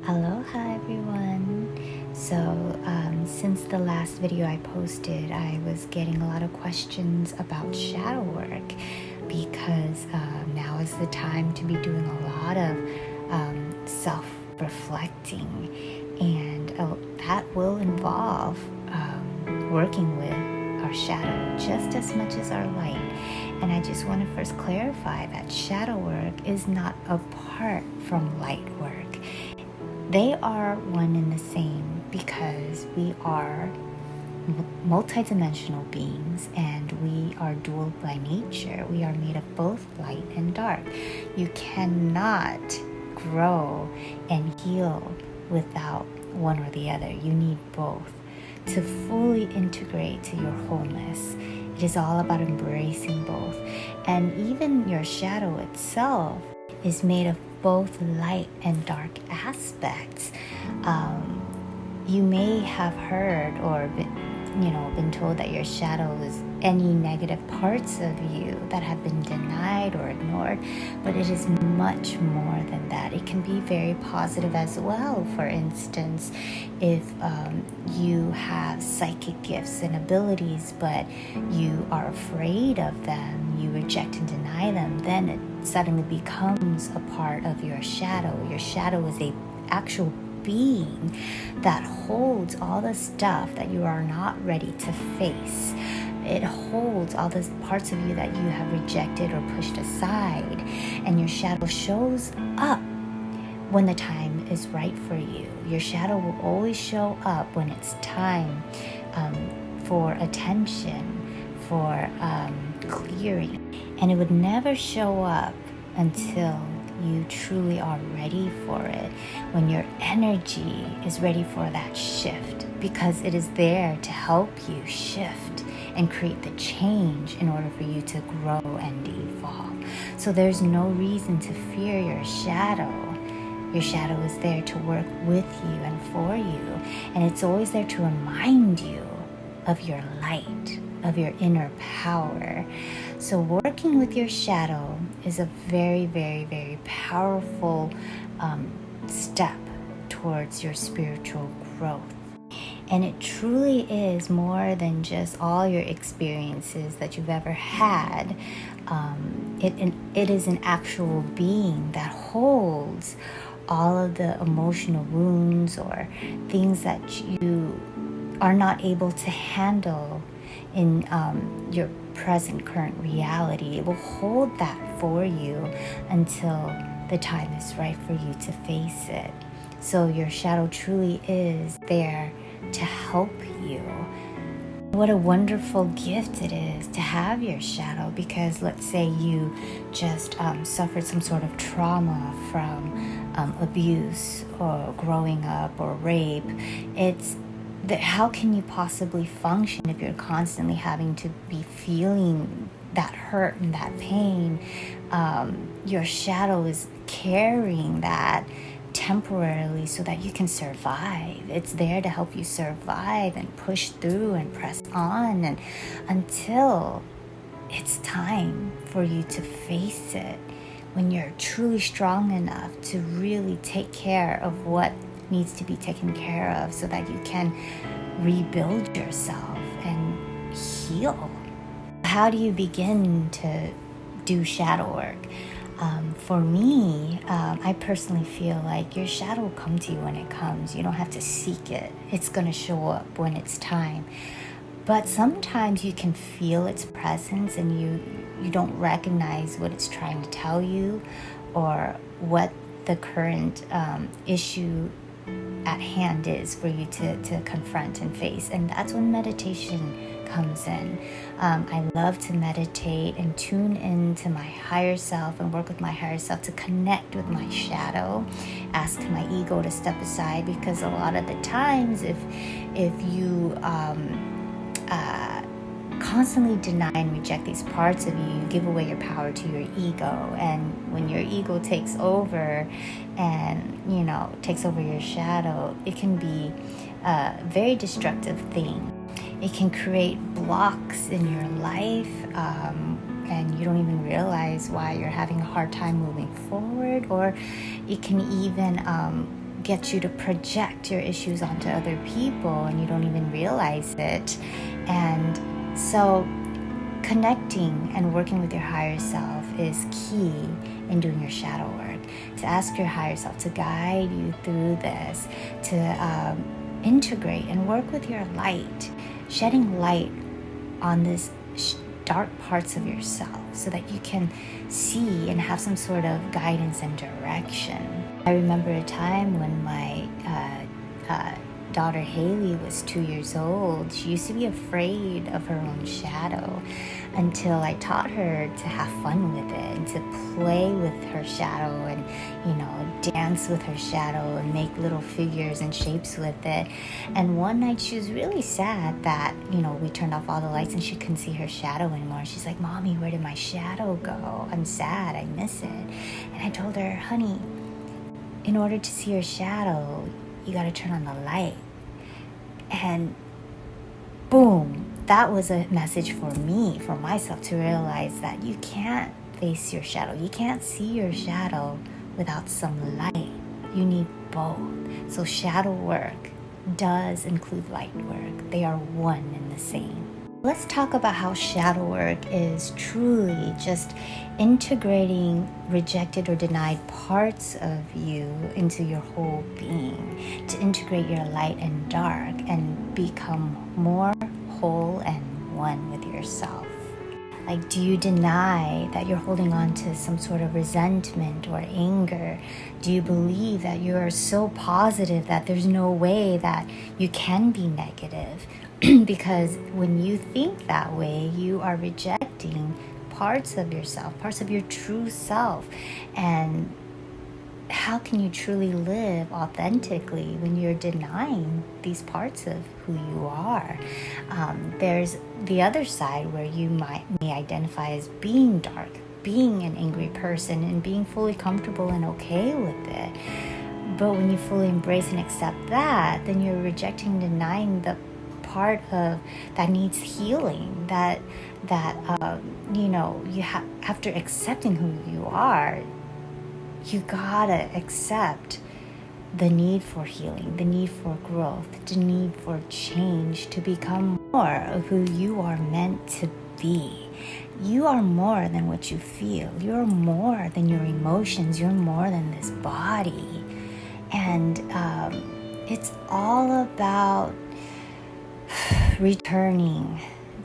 Aloha everyone. So since the last video I posted, I was getting a lot of questions about shadow work because now is the time to be doing a lot of self-reflecting, and that will involve working with our shadow just as much as our light. And I just want to first clarify that shadow work is not apart from light work. They are one and the same because we are multidimensional beings and we are dual by nature. We are made of both light and dark. You cannot grow and heal without one or the other. You need both to fully integrate to your wholeness. It is all about embracing both. And even your shadow itself is made of both light and dark aspects. You may have heard or been told that your shadow is any negative parts of you that have been denied or ignored, but it is much more than that. It can be very positive as well. For instance, if you have psychic gifts and abilities, but you are afraid of them, you reject and deny them, then it suddenly becomes a part of your shadow. Your shadow is a actual being that holds all the stuff that you are not ready to face. It holds all the parts of you that you have rejected or pushed aside, and your shadow shows up when the time is right for you. Your shadow will always show up when it's time for attention, for clearing, and it would never show up until you truly are ready for it, when your energy is ready for that shift, because it is there to help you shift and create the change in order for you to grow and evolve. So there's no reason to fear your shadow. Your shadow is there to work with you and for you, and it's always there to remind you of your light, of your inner power. So working with your shadow is a very, very, very powerful step towards your spiritual growth. And it truly is more than just all your experiences that you've ever had. It is an actual being that holds all of the emotional wounds or things that you are not able to handle in your present current reality. It will hold that for you until the time is right for you to face it. So your shadow truly is there to help you. What a wonderful gift it is to have your shadow, because let's say you just suffered some sort of trauma from abuse or growing up or rape. How can you possibly function if you're constantly having to be feeling that hurt and that pain? Your shadow is carrying that temporarily so that you can survive. It's there to help you survive and push through and press on, and until it's time for you to face it, when you're truly strong enough to really take care of what needs to be taken care of so that you can rebuild yourself and heal. How do you begin to do shadow work? For me, I personally feel like your shadow will come to you when it comes. You don't have to seek it. It's going to show up when it's time. But sometimes you can feel its presence and you don't recognize what it's trying to tell you or what the current issue at hand is for you to confront and face. And that's when meditation comes in. I love to meditate and tune into my higher self and work with my higher self to connect with my shadow, ask my ego to step aside, because a lot of the times if you constantly deny and reject these parts of you, you give away your power to your ego. And when your ego takes over and takes over your shadow, it can be a very destructive thing. It can create blocks in your life, and you don't even realize why you're having a hard time moving forward, or it can even gets you to project your issues onto other people and you don't even realize it. And so connecting and working with your higher self is key in doing your shadow work. To ask your higher self to guide you through this, to integrate and work with your light, shedding light on this dark parts of yourself so that you can see and have some sort of guidance and direction. I remember a time when my daughter Haley was 2 years old. She used to be afraid of her own shadow until I taught her to have fun with it and to play with her shadow and, dance with her shadow and make little figures and shapes with it. And one night she was really sad that, we turned off all the lights and she couldn't see her shadow anymore. She's like, "Mommy, where did my shadow go? I'm sad, I miss it." And I told her, "Honey, in order to see your shadow, you got to turn on the light." And boom, that was a message for me, for myself, to realize that you can't face your shadow. You can't see your shadow without some light. You need both. So shadow work does include light work. They are one and the same. Let's talk about how shadow work is truly just integrating rejected or denied parts of you into your whole being, to integrate your light and dark and become more whole and one with yourself. Like, do you deny that you're holding on to some sort of resentment or anger? Do you believe that you are so positive that there's no way that you can be negative? Because when you think that way, you are rejecting parts of yourself, parts of your true self. And how can you truly live authentically when you're denying these parts of who you are? There's the other side where you may identify as being dark, being an angry person, and being fully comfortable and okay with it. But when you fully embrace and accept that, then you're rejecting, denying the part of that needs healing, that after accepting who you are, you gotta accept the need for healing, the need for growth, the need for change, to become more of who you are meant to be. You are more than what you feel. You're more than your emotions. You're more than this body. And it's all about returning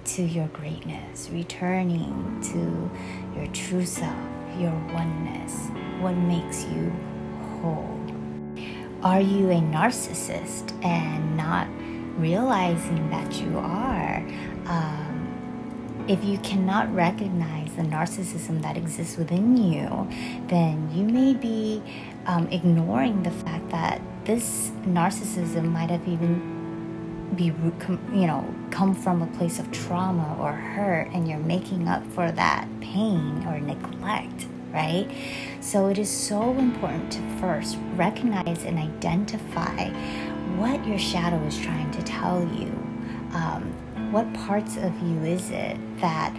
to your greatness, returning to your true self, your oneness, what makes you whole. Are you a narcissist and not realizing that you are? If you cannot recognize the narcissism that exists within you, then you may be ignoring the fact that this narcissism might have even come from a place of trauma or hurt, and you're making up for that pain or neglect, right? So it is so important to first recognize and identify what your shadow is trying to tell you. What parts of you is it that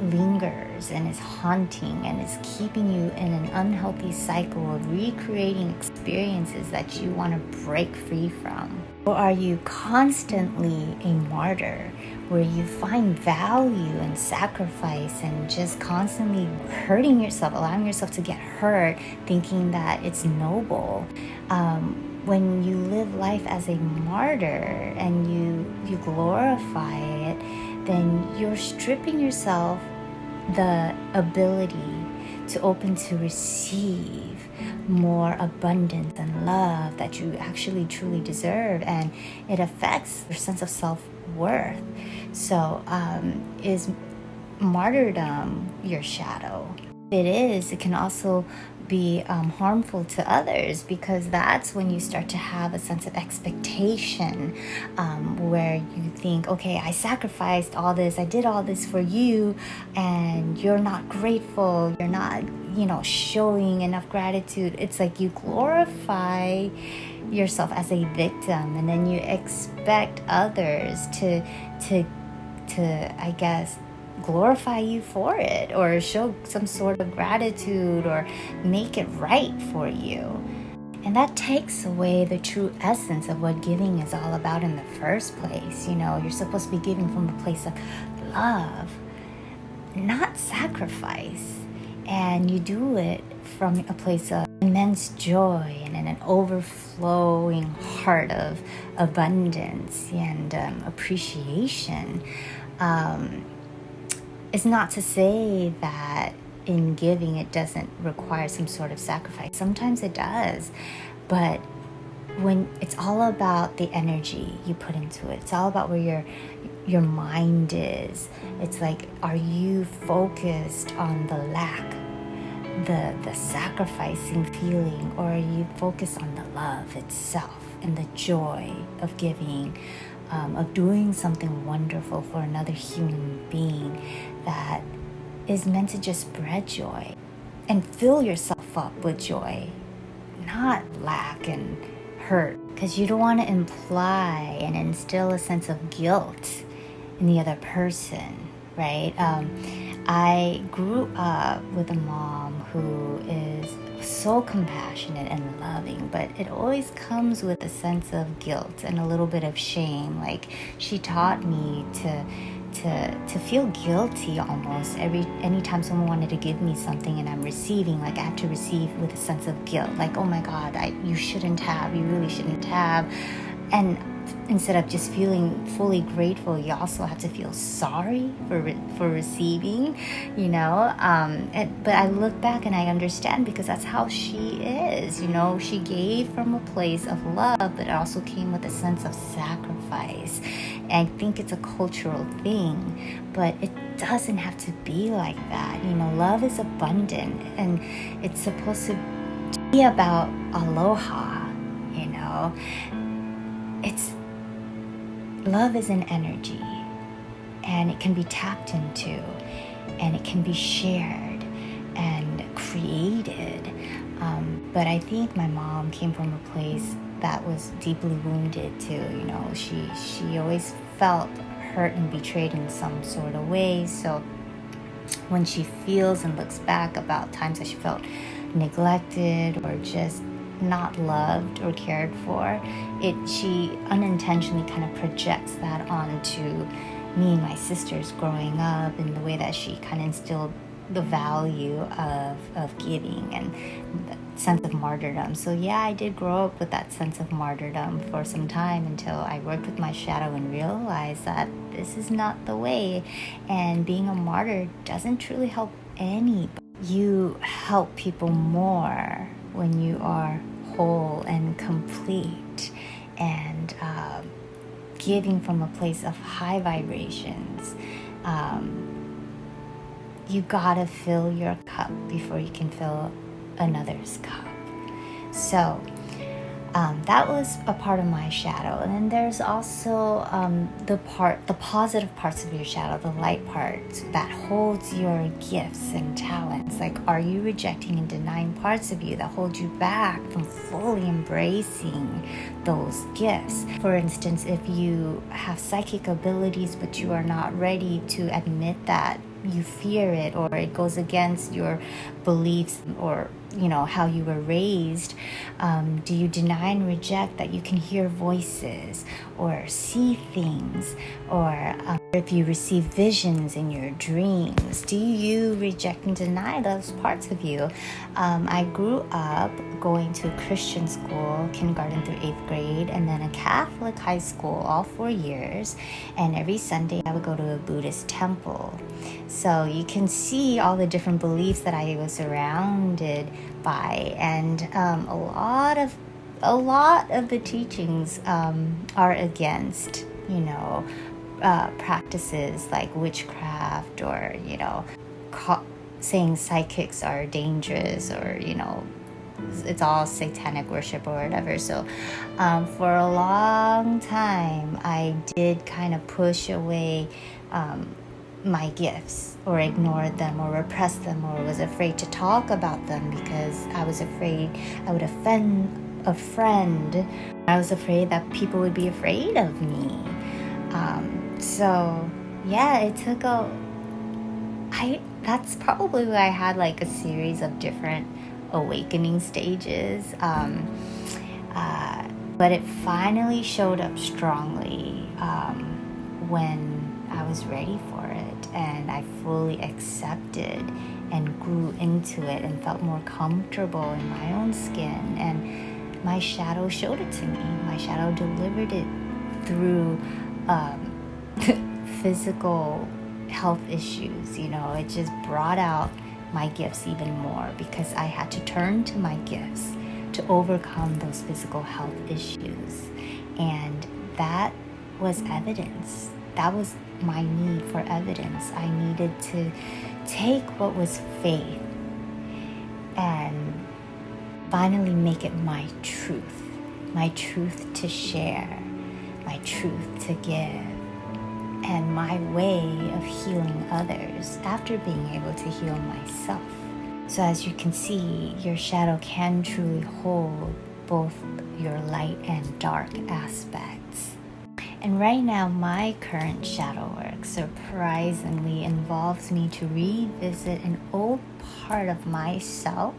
lingers and is haunting and is keeping you in an unhealthy cycle of recreating experiences that you want to break free from? Or are you constantly a martyr where you find value and sacrifice and just constantly hurting yourself, allowing yourself to get hurt, thinking that it's noble? When you live life as a martyr and you glorify it, then you're stripping yourself the ability to open to receive more abundance and love that you actually truly deserve, and it affects your sense of self-worth. So is martyrdom your shadow? It can also be harmful to others, because that's when you start to have a sense of expectation, where you think, okay, I sacrificed all this, I did all this for you, and you're not grateful, you're not, showing enough gratitude. It's like you glorify yourself as a victim, and then you expect others to I guess glorify you for it, or show some sort of gratitude, or make it right for you. And that takes away the true essence of what giving is all about in the first place. You're supposed to be giving from a place of love, not sacrifice. And you do it from a place of immense joy and an overflowing heart of abundance and appreciation. It's not to say that in giving it doesn't require some sort of sacrifice. Sometimes it does, but when it's all about the energy you put into it, it's all about where your mind is. It's like, are you focused on the lack, the sacrificing feeling, or are you focused on the love itself and the joy of giving, of doing something wonderful for another human being that is meant to just spread joy and fill yourself up with joy, not lack and hurt, because you don't want to imply and instill a sense of guilt in the other person, right? I grew up with a mom who is so compassionate and loving, but it always comes with a sense of guilt and a little bit of shame. Like, she taught me to feel guilty almost anytime someone wanted to give me something and I'm receiving. Like, I have to receive with a sense of guilt, like, oh my God, you really shouldn't have. And instead of just feeling fully grateful, you also have to feel sorry for receiving, but I look back and I understand, because that's how she is. She gave from a place of love, but it also came with a sense of sacrifice. And I think it's a cultural thing, but it doesn't have to be like that. Love is abundant, and it's supposed to be about aloha. Love is an energy, and it can be tapped into, and it can be shared and created. But I think my mom came from a place that was deeply wounded too. She always felt hurt and betrayed in some sort of way. So when she feels and looks back about times that she felt neglected or just not loved or cared for, she unintentionally kind of projects that onto me and my sisters growing up, in the way that she kind of instilled the value of giving and the sense of martyrdom. So yeah, I did grow up with that sense of martyrdom for some time, until I worked with my shadow and realized that this is not the way, and being a martyr doesn't truly help anybody. You help people more when you are whole and complete, and giving from a place of high vibrations. You gotta fill your cup before you can fill another's cup. So that was a part of my shadow. And then there's also the positive parts of your shadow, the light parts that holds your gifts and talents. Like, are you rejecting and denying parts of you that hold you back from fully embracing those gifts? For instance, if you have psychic abilities, but you are not ready to admit that, you fear it, or it goes against your beliefs, or how you were raised, do you deny and reject that you can hear voices or see things, or if you receive visions in your dreams, do you reject and deny those parts of you? I grew up going to a Christian school, kindergarten through 8th grade, and then a Catholic high school, all 4 years, and every Sunday I would go to a Buddhist temple. So you can see all the different beliefs that I was surrounded by, and a lot of the teachings are against, practices like witchcraft, or saying psychics are dangerous, or it's all satanic worship or whatever. So for a long time I did kind of push away my gifts, or ignored them, or repressed them, or was afraid to talk about them, because I was afraid I would offend a friend. I was afraid that people would be afraid of me. So yeah, it took that's probably why I had like a series of different awakening stages. But it finally showed up strongly when I was ready for it, and I fully accepted and grew into it and felt more comfortable in my own skin. And my shadow showed it to me. My shadow delivered it through physical health issues. It just brought out my gifts even more, because I had to turn to my gifts to overcome those physical health issues. And that was evidence. That was my need for evidence. I needed to take what was faith and finally make it my truth to share, my truth to give, and my way of healing others after being able to heal myself. So as you can see, your shadow can truly hold both your light and dark aspects. And right now, my current shadow work surprisingly involves me to revisit an old part of myself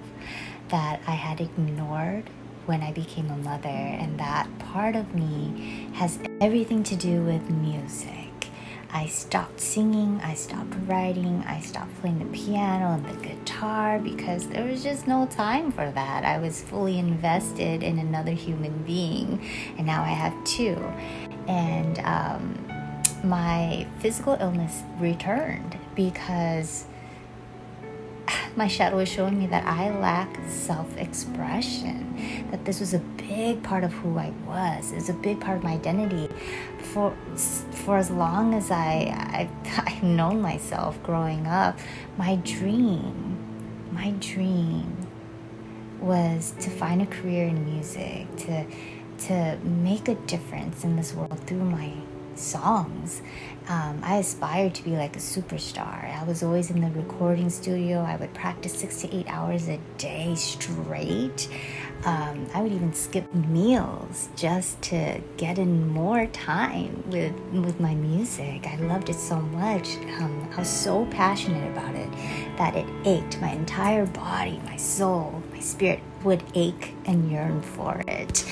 that I had ignored when I became a mother. And that part of me has everything to do with music. I stopped singing, I stopped writing, I stopped playing the piano and the guitar because there was just no time for that. I was fully invested in another human being, and now I have two. And my physical illness returned because my shadow was showing me that I lack self-expression, that this was a big part of who I was. It was a big part of my identity. For as long as I've known myself growing up, my dream was to find a career in music, to make a difference in this world through my songs. I aspired to be like a superstar. I was always in the recording studio. I would practice 6 to 8 hours a day straight. I would even skip meals just to get in more time with my music. I loved it so much. I was so passionate about it that it ached. My entire body, my soul, my spirit would ache and yearn for it.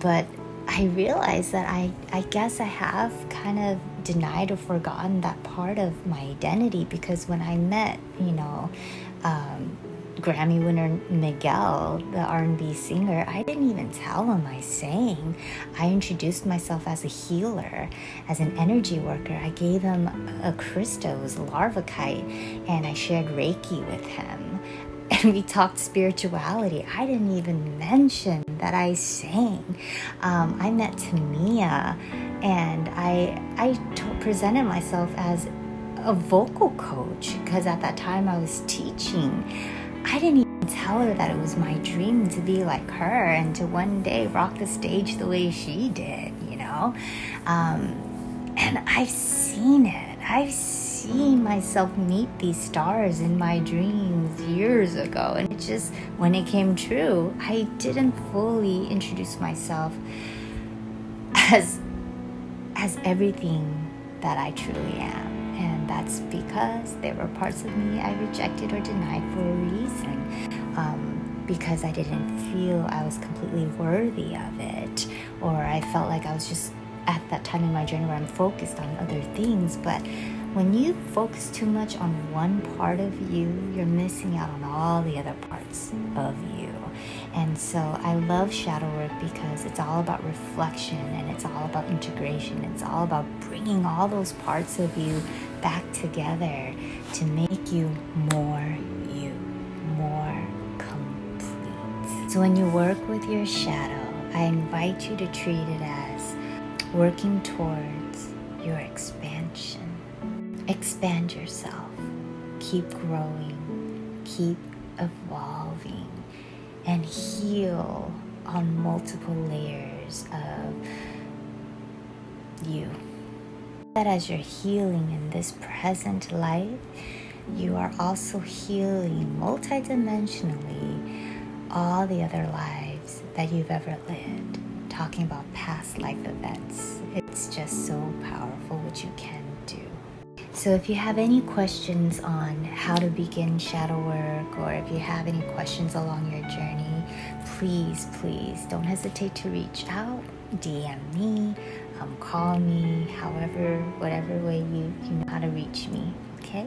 But I realized that I guess I have kind of denied or forgotten that part of my identity, because when I met, Grammy winner Miguel, the R&B singer, I didn't even tell him I sang. I introduced myself as a healer, as an energy worker. I gave him a Christos larva kite, and I shared Reiki with him. And we talked spirituality. I didn't even mention that I sang. I met Tamia, and I presented myself as a vocal coach, because at that time I was teaching. I didn't even tell her that it was my dream to be like her and to one day rock the stage the way she did, And I've seen it. I've seen myself meet these stars in my dreams years ago. And it just, when it came true, I didn't fully introduce myself as everything that I truly am. And that's because there were parts of me I rejected or denied for a reason. Because I didn't feel I was completely worthy of it. Or I felt like I was just at that time in my journey where I'm focused on other things. But when you focus too much on one part of you, you're missing out on all the other parts of you. And so I love shadow work because it's all about reflection, and it's all about integration. It's all about bringing all those parts of you back together to make you, more complete. So when you work with your shadow, I invite you to treat it as working towards your expansion. Expand yourself. Keep growing. Keep evolving. And heal on multiple layers of you. That as you're healing in this present life, you are also healing multidimensionally all the other lives that you've ever lived. Talking about past life events. It's just so powerful what you can do. So if you have any questions on how to begin shadow work, or if you have any questions along your journey, please don't hesitate to reach out, DM me, call me, however, whatever way you know how to reach me. Okay.